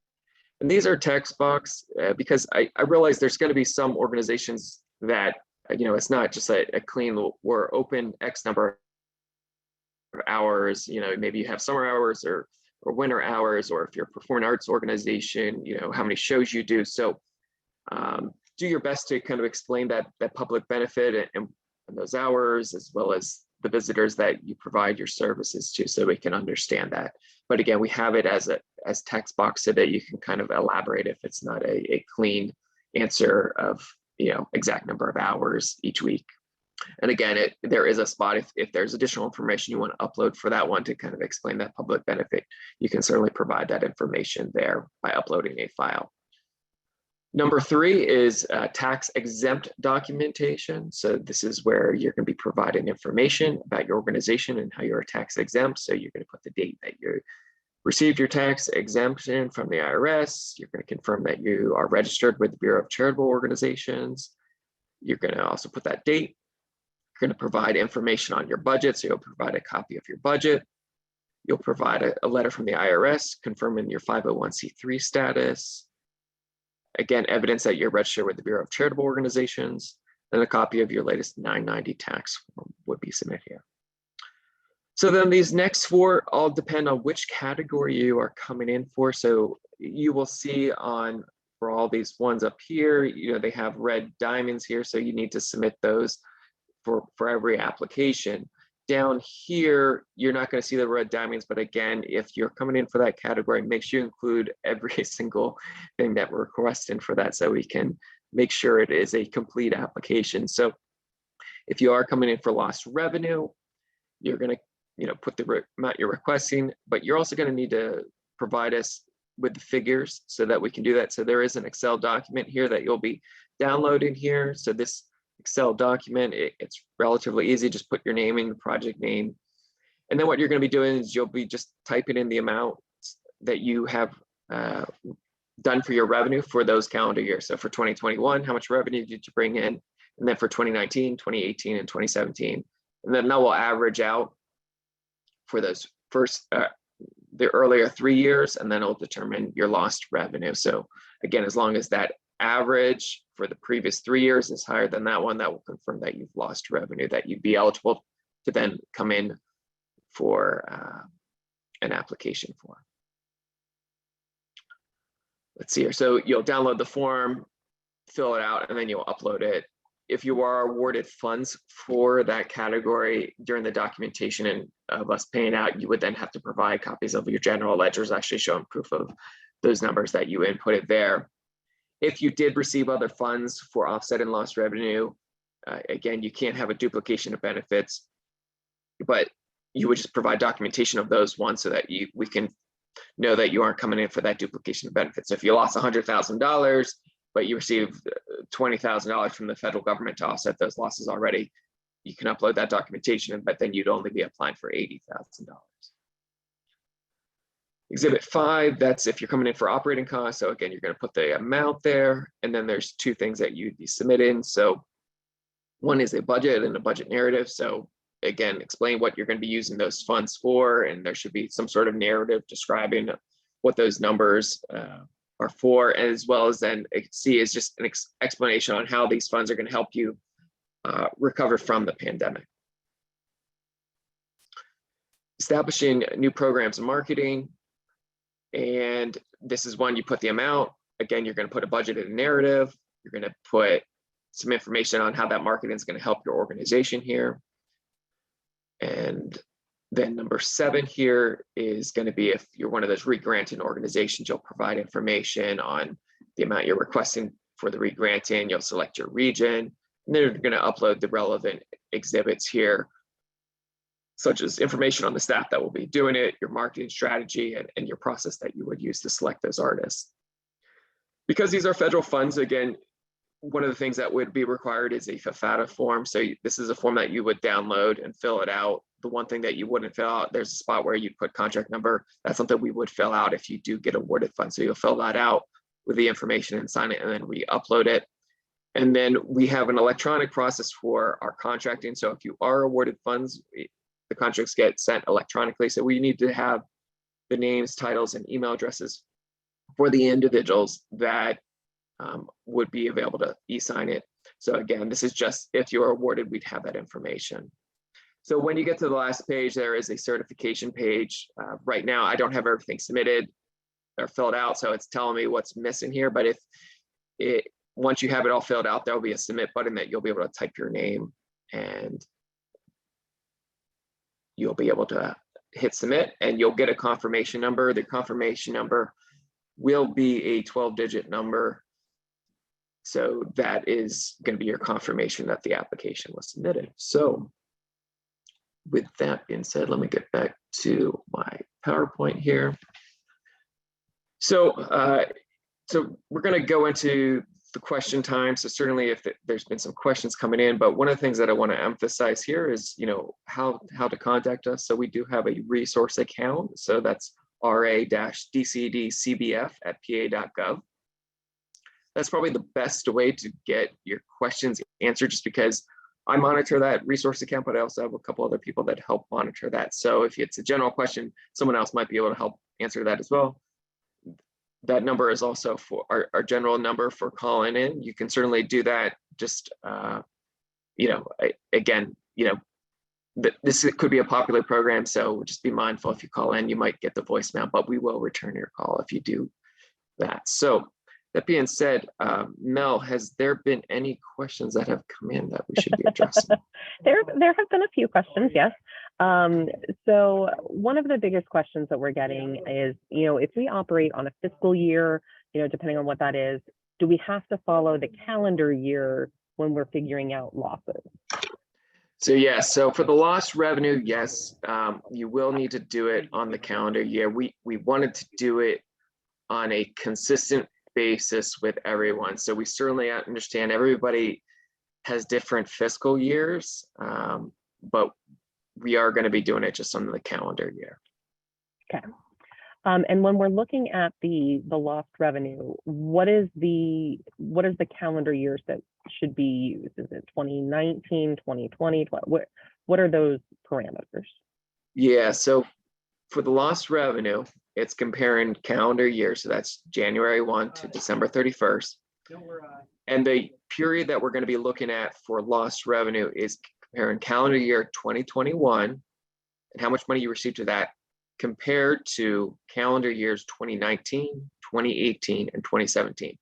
And these are text box because I realize there's going to be some organizations that, it's not just a clean, we're open X number of hours, maybe you have summer hours or winter hours, or if you're a performing arts organization, how many shows you do. So do your best to kind of explain that public benefit and those hours, as well as the visitors that you provide your services to, so we can understand that. But again, we have it as text box so that you can kind of elaborate if it's not a clean answer of exact number of hours each week. And again, there is a spot if there's additional information you want to upload for that one to kind of explain that public benefit, you can certainly provide that information there by uploading a file. Number three is tax exempt documentation. So this is where you're going to be providing information about your organization and how you're tax exempt. So you're going to put the date that you received your tax exemption from the IRS. You're going to confirm that you are registered with the Bureau of Charitable Organizations. You're going to also put that date. going to provide information on your budget. So you'll provide a copy of your budget. You'll provide a letter from the IRS confirming your 501c3 status. Again, evidence that you're registered with the Bureau of Charitable Organizations, and a copy of your latest 990 tax form would be submitted here. So then these next four all depend on which category you are coming in for. So you will see on for all these ones up here, you know, they have red diamonds here. So you need to submit those for every application. Down here, you're not going to see the red diamonds, but again, if you're coming in for that category, make sure you include every single thing that we're requesting for that so we can make sure it is a complete application. So if you are coming in for lost revenue, you're going to, you know, put the amount you're requesting, but you're also going to need to provide us with the figures so that we can do that. So there is an Excel document here that you'll be downloading here. So this Excel document, it's relatively easy. Just put your name in, the project name. And then what you're going to be doing is you'll be just typing in the amount that you have done for your revenue for those calendar years. So for 2021, how much revenue did you bring in? And then for 2019, 2018, and 2017. And then that will average out for those first, the earlier 3 years, and then it'll determine your lost revenue. So again, as long as that average for the previous 3 years is higher than that one, that will confirm that you've lost revenue, that you'd be eligible to then come in for an application for. Let's see here. So you'll download the form, fill it out, and then you'll upload it. If you are awarded funds for that category during the documentation and of us paying out, you would then have to provide copies of your general ledgers actually showing proof of those numbers that you inputted there. If you did receive other funds for offset and lost revenue, again, you can't have a duplication of benefits, but you would just provide documentation of those ones so that we can know that you aren't coming in for that duplication of benefits. So if you lost $100,000, but you received $20,000 from the federal government to offset those losses already, you can upload that documentation, but then you'd only be applying for $80,000. Exhibit 5, that's if you're coming in for operating costs. So again, you're going to put the amount there, and then there's two things that you'd be submitting. So one is a budget and a budget narrative. So again, explain what you're going to be using those funds for, and there should be some sort of narrative describing what those numbers are for, as well as then C is just an explanation on how these funds are going to help you recover from the pandemic. Establishing new programs and marketing. And this is one you put the amount. Again, you're going to put a budget and a narrative. You're going to put some information on how that marketing is going to help your organization here. And then number 7 here is going to be if you're one of those re-granting organizations, you'll provide information on the amount you're requesting for the re-granting. You'll select your region, and then you're going to upload the relevant exhibits here, such as information on the staff that will be doing it, your marketing strategy, and your process that you would use to select those artists. Because these are federal funds, again, one of the things that would be required is a FAFATA form. So this is a form that you would download and fill it out. The one thing that you wouldn't fill out, there's a spot where you put contract number. That's something we would fill out if you do get awarded funds. So you'll fill that out with the information and sign it, and then we upload it. And then we have an electronic process for our contracting. So if you are awarded funds, the contracts get sent electronically. So we need to have the names, titles, and email addresses for the individuals that would be available to e-sign it. So again, this is just if you're awarded, we'd have that information. So when you get to the last page, there is a certification page. Right now, I don't have everything submitted or filled out, so it's telling me what's missing here. But once you have it all filled out, there'll be a submit button that you'll be able to type your name, and you'll be able to hit submit, and you'll get a confirmation number. The confirmation number will be a 12-digit number. So that is going to be your confirmation that the application was submitted. So with that being said, let me get back to my PowerPoint here. So, we're going to go into the question time. So certainly if there's been some questions coming in, but one of the things that I want to emphasize here is, how to contact us. So we do have a resource account. So that's ra-dcedcbf@pa.gov. That's probably the best way to get your questions answered, just because I monitor that resource account, but I also have a couple other people that help monitor that. So if it's a general question, someone else might be able to help answer that as well. That number is also for our general number for calling in. You can certainly do that. Just, again, this could be a popular program. So just be mindful if you call in, you might get the voicemail, but we will return your call if you do that. So that being said, Mel, has there been any questions that have come in that we should be addressing? There have been a few questions, yes. So one of the biggest questions that we're getting is, if we operate on a fiscal year, depending on what that is, do we have to follow the calendar year when we're figuring out losses? So yeah, so for the lost revenue, yes, you will need to do it on the calendar year. We wanted to do it on a consistent basis with everyone. So we certainly understand everybody has different fiscal years, but we are going to be doing it just on the calendar year. Okay. And when we're looking at the lost revenue, what is the calendar years that should be used? Is it 2019, 2020? What are those parameters? Yeah, so for the lost revenue, it's comparing calendar years. So that's January 1 to December 31st. And the period that we're going to be looking at for lost revenue is comparing calendar year 2021 and how much money you received to that compared to calendar years 2019, 2018, and 2017.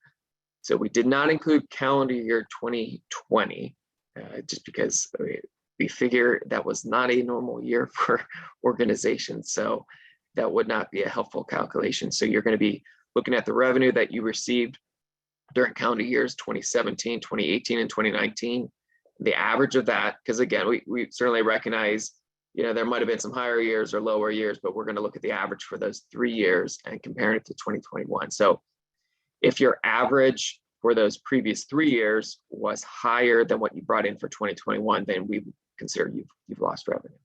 So we did not include calendar year 2020, just because we figure that was not a normal year for organizations. So that would not be a helpful calculation. So you're going to be looking at the revenue that you received during calendar years 2017, 2018, and 2019, the average of that, because again, we certainly recognize there might have been some higher years or lower years, but we're going to look at the average for those 3 years and compare it to 2021. So if your average for those previous 3 years was higher than what you brought in for 2021, then we consider you've lost revenue.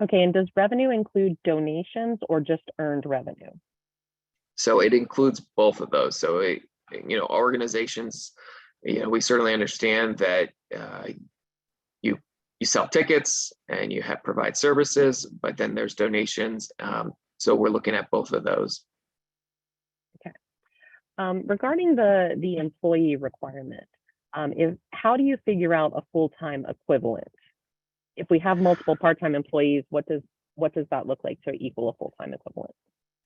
Okay, and does revenue include donations or just earned revenue? So it includes both of those. So organizations, we certainly understand that you sell tickets and you provide services, but then there's donations. So we're looking at both of those. Okay. Regarding the employee requirement, how do you figure out a full-time equivalent? If we have multiple part-time employees, what does that look like to equal a full-time equivalent?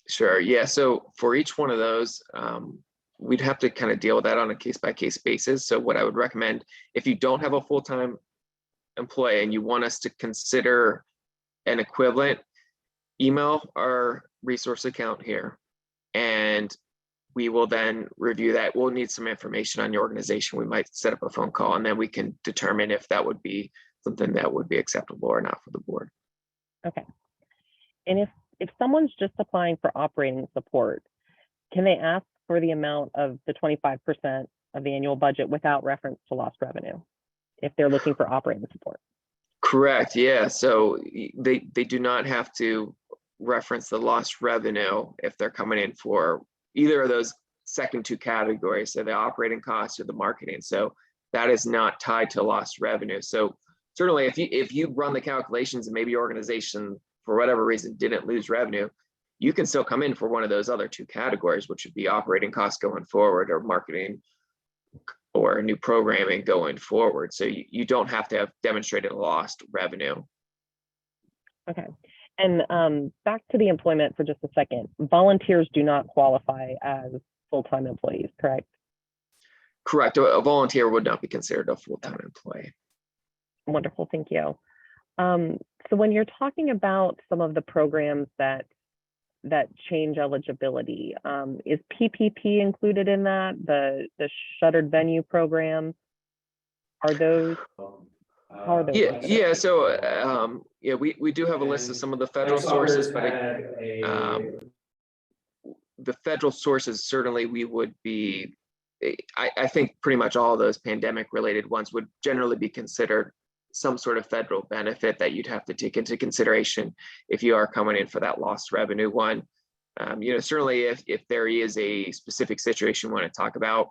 Sure. Yeah. So for each one of those, we'd have to kind of deal with that on a case-by-case basis. So what I would recommend, if you don't have a full-time employee and you want us to consider an equivalent, email our resource account here, and we will then review that. We'll need some information on your organization. We might set up a phone call, and then we can determine if that would be something that would be acceptable or not for the board. Okay. And if someone's just applying for operating support, can they ask for the amount of the 25% of the annual budget without reference to lost revenue if they're looking for operating support? Correct. Yeah. So they do not have to reference the lost revenue if they're coming in for either of those second two categories, so the operating costs or the marketing. So that is not tied to lost revenue. So certainly if you run the calculations and maybe your organization for whatever reason didn't lose revenue, you can still come in for one of those other two categories, which would be operating costs going forward or marketing or new programming going forward. So you don't have to have demonstrated lost revenue. Okay. And back to the employment for just a second. Volunteers do not qualify as full-time employees, correct? Correct. A volunteer would not be considered a full-time employee. Wonderful, thank you. So when you're talking about some of the programs that change eligibility, is PPP included in that? The shuttered venue program? Are those? How are those? Yeah. So we do have a list of some of the federal sources, but the federal sources certainly we would be. I think pretty much all of those pandemic-related ones would generally be considered some sort of federal benefit that you'd have to take into consideration if you are coming in for that lost revenue one. Certainly if there is a specific situation we want to talk about,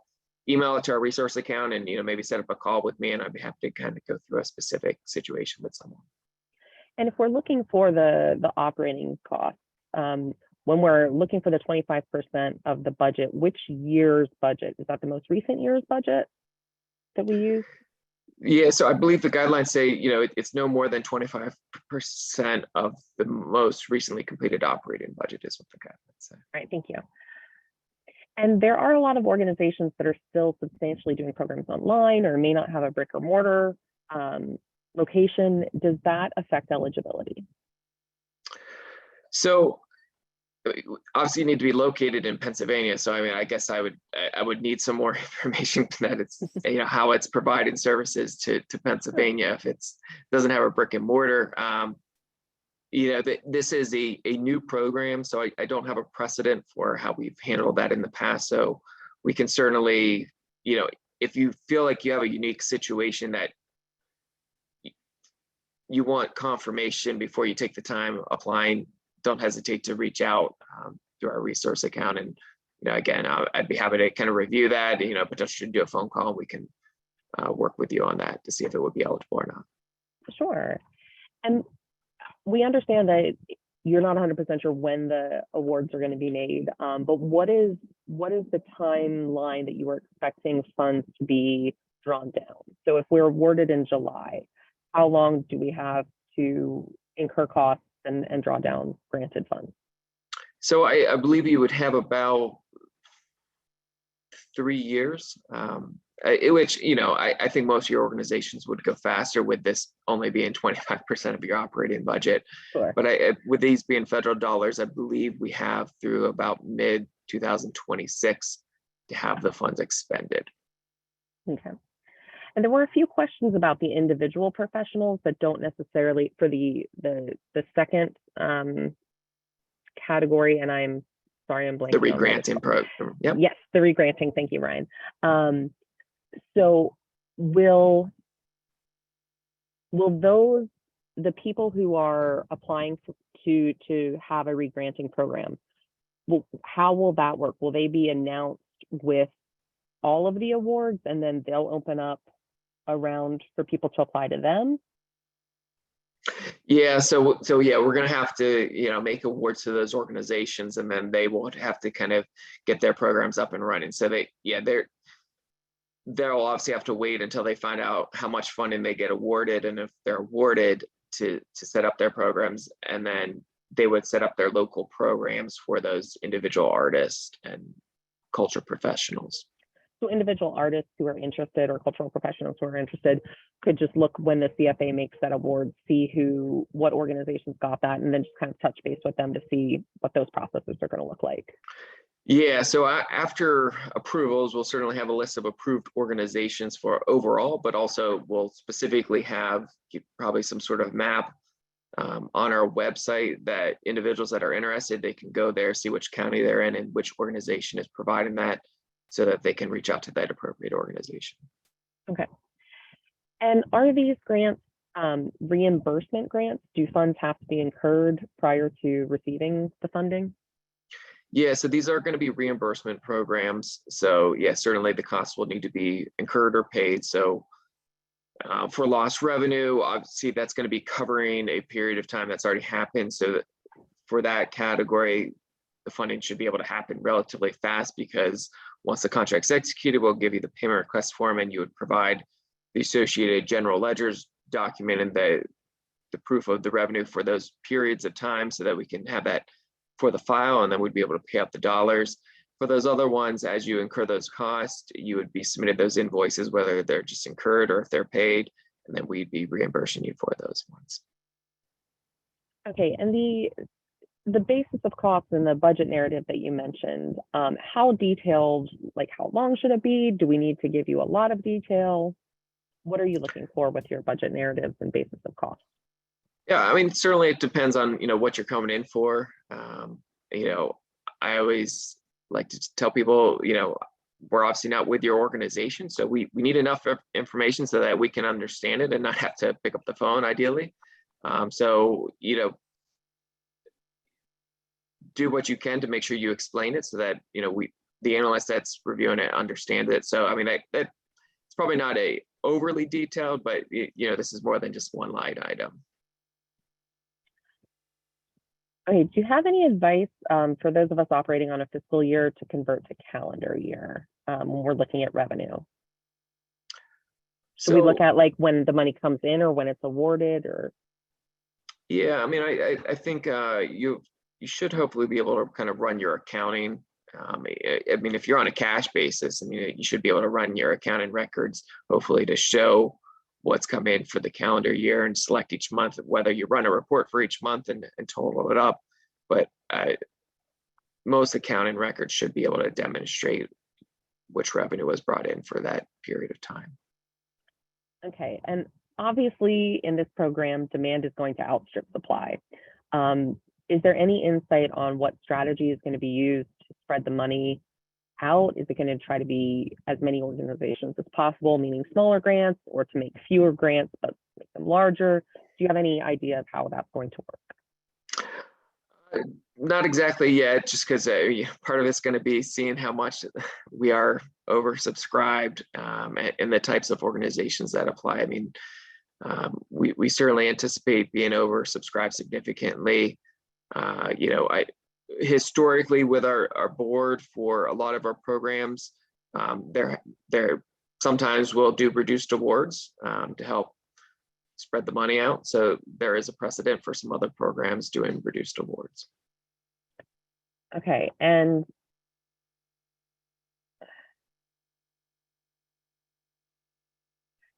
email it to our resource account and, maybe set up a call with me, and I'd be happy to kind of go through a specific situation with someone. And if we're looking for the operating costs, when we're looking for the 25% of the budget, which year's budget? Is that the most recent year's budget that we use? Yeah, so I believe the guidelines say, it's no more than 25% of the most recently completed operating budget is what the guidelines say. All right, thank you. And there are a lot of organizations that are still substantially doing programs online or may not have a brick or mortar location. Does that affect eligibility? So obviously you need to be located in Pennsylvania. So I mean, I guess I would need some more information that it's, how it's providing services to Pennsylvania if it doesn't have a brick and mortar. This is a new program, so I don't have a precedent for how we've handled that in the past. So we can certainly, if you feel like you have a unique situation that you want confirmation before you take the time applying, don't hesitate to reach out through our resource account. And, again, I'd be happy to kind of review that, potentially do a phone call. We can work with you on that to see if it would be eligible or not. Sure. And we understand that you're not 100% sure when the awards are going to be made, but what is the timeline that you are expecting funds to be drawn down? So if we're awarded in July, how long do we have to incur costs and draw down granted funds? So I believe you would have about 3 years, which, I think most of your organizations would go faster with this only being 25% of your operating budget. Sure. But with these being federal dollars, I believe we have through about mid 2026 to have the funds expended. Okay. And there were a few questions about the individual professionals that don't necessarily, for the second category, and I'm sorry, I'm blanking. The re-granting program. Yep. Yes, the re-granting. Thank you, Ryan. So will the people who are applying to have a re-granting program, how will that work? Will they be announced with all of the awards and then they'll open up a round for people to apply to them? Yeah, so yeah, we're gonna have to, make awards to those organizations, and then they will have to kind of get their programs up and running. So they'll obviously have to wait until they find out how much funding they get awarded, and if they're awarded to set up their programs, and then they would set up their local programs for those individual artists and culture professionals. So individual artists who are interested or cultural professionals who are interested could just look when the CFA makes that award, see what organizations got that, and then just kind of touch base with them to see what those processes are going to look like. Yeah, so after approvals, we'll certainly have a list of approved organizations for overall, but also we'll specifically have probably some sort of map on our website that individuals that are interested, they can go there, see which county they're in and which organization is providing that, so that they can reach out to that appropriate organization. Okay. And are these grants reimbursement grants? Do funds have to be incurred prior to receiving the funding? Yeah, so these are going to be reimbursement programs. So yeah, certainly the costs will need to be incurred or paid. So for lost revenue, obviously that's going to be covering a period of time that's already happened. So for that category, the funding should be able to happen relatively fast, because once the contract's executed, we'll give you the payment request form, and you would provide the associated general ledgers documenting the proof of the revenue for those periods of time, so that we can have that for the file, and then we'd be able to pay out the dollars. For those other ones, as you incur those costs, you would be submitted those invoices, whether they're just incurred or if they're paid, and then we'd be reimbursing you for those ones. Okay, and the basis of costs and the budget narrative that you mentioned, how detailed, like how long should it be? Do we need to give you a lot of detail? What are you looking for with your budget narratives and basis of costs? Yeah, I mean, certainly it depends on, what you're coming in for. I always like to tell people, we're obviously not with your organization, so we need enough information so that we can understand it and not have to pick up the phone, ideally. Do what you can to make sure you explain it, so that the analyst that's reviewing it understands it. So, I mean, it's probably not a overly detailed, but this is more than just one line item. Okay, do you have any advice for those of us operating on a fiscal year to convert to calendar year when we're looking at revenue? Should we look at like when the money comes in or when it's awarded, or? Yeah, I mean, I think you should hopefully be able to kind of run your accounting. I mean, if you're on a cash basis, I mean, you should be able to run your accounting records, hopefully to show what's come in for the calendar year and select each month, whether you run a report for each month and total it up. But most accounting records should be able to demonstrate which revenue was brought in for that period of time. Okay, and obviously in this program, demand is going to outstrip supply. Is there any insight on what strategy is going to be used to spread the money out? Is it going to try to be as many organizations as possible, meaning smaller grants, or to make fewer grants but make them larger? Do you have any idea of how that's going to work? Not exactly yet, just because part of it's going to be seeing how much we are oversubscribed and the types of organizations that apply. I mean, we certainly anticipate being oversubscribed significantly. Historically with our board for a lot of our programs, there sometimes we'll do reduced awards to help spread the money out. So there is a precedent for some other programs doing reduced awards. Okay, and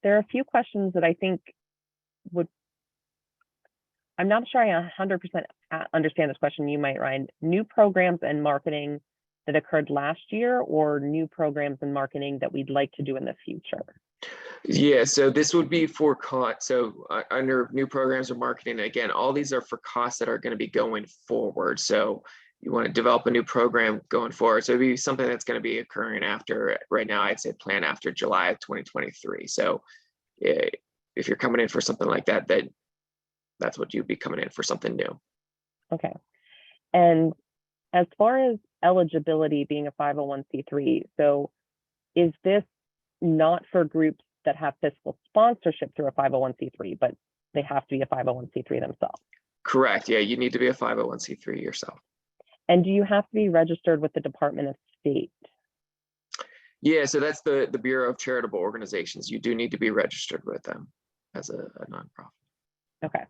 there are a few questions that I think I'm not sure I 100% understand this question. You might, Ryan. New programs and marketing that occurred last year, or new programs and marketing that we'd like to do in the future? Yeah, so this would be for cost. So under new programs or marketing, again, all these are for costs that are going to be going forward. So you want to develop a new program going forward. So it'd be something that's going to be occurring after, right now, I'd say plan after July of 2023. So if you're coming in for something like that, that's what you'd be coming in for, something new. Okay. And as far as eligibility being a 501c3, so is this not for groups that have fiscal sponsorship through a 501c3, but they have to be a 501c3 themselves? Correct. Yeah, you need to be a 501c3 yourself. And do you have to be registered with the Department of State? Yeah, so that's the Bureau of Charitable Organizations. You do need to be registered with them as a nonprofit. Okay.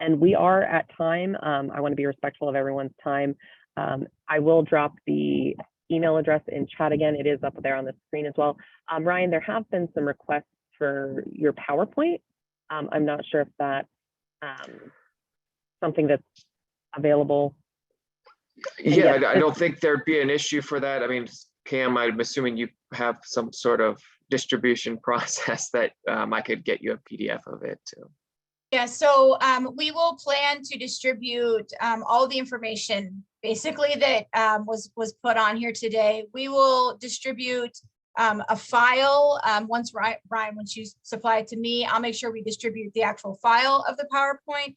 And we are at time. I want to be respectful of everyone's time. I will drop the email address in chat again. It is up there on the screen as well. Ryan, there have been some requests for your PowerPoint. I'm not sure if that's something that's available. Yeah, I don't think there'd be an issue for that. I mean, Cam, I'm assuming you have some sort of distribution process that I could get you a PDF of it too. Yeah, so we will plan to distribute all the information basically that was put on here today. We will distribute a file once once you supply it to me, I'll make sure we distribute the actual file of the PowerPoint.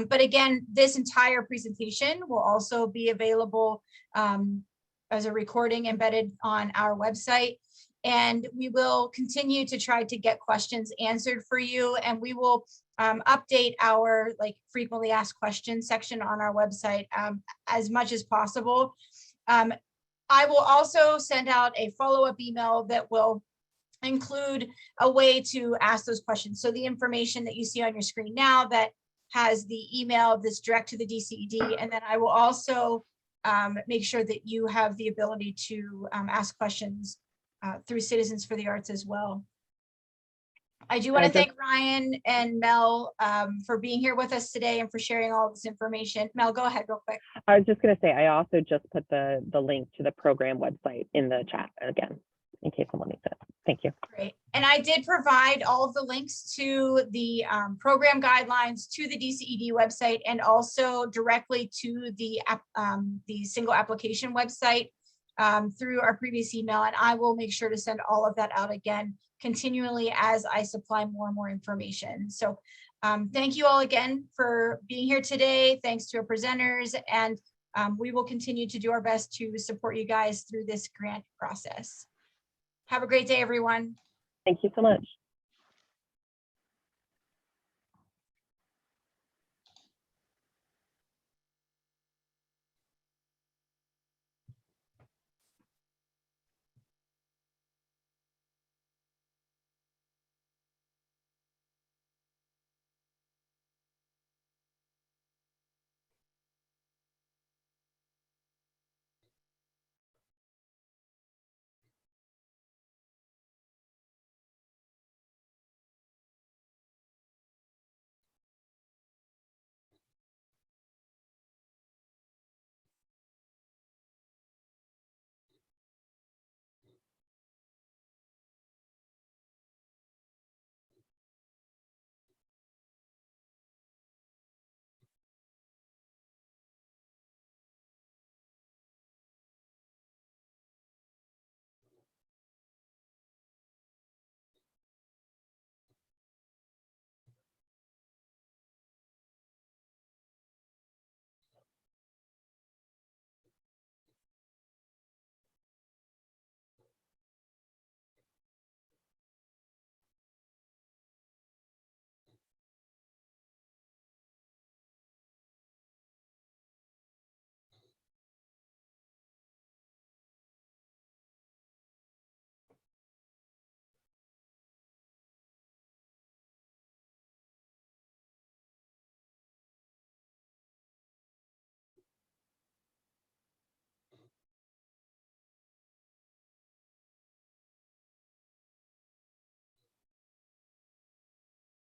But again, this entire presentation will also be available as a recording embedded on our website. And we will continue to try to get questions answered for you. And we will update our frequently asked questions section on our website as much as possible. I will also send out a follow-up email that will include a way to ask those questions. So the information that you see on your screen now that has the email that's direct to the DCED. And then I will also make sure that you have the ability to ask questions through Citizens for the Arts as well. I do want to thank Ryan and Mel for being here with us today and for sharing all this information. Mel, go ahead real quick. I was just going to say, I also just put the link to the program website in the chat again, in case someone needs it. Thank you. Great. And I did provide all of the links to the program guidelines, to the DCED website, and also directly to the single application website through our previous email. And I will make sure to send all of that out again continually as I supply more and more information. So thank you all again for being here today. Thanks to our presenters. And we will continue to do our best to support you guys through this grant process. Have a great day, everyone. Thank you so much.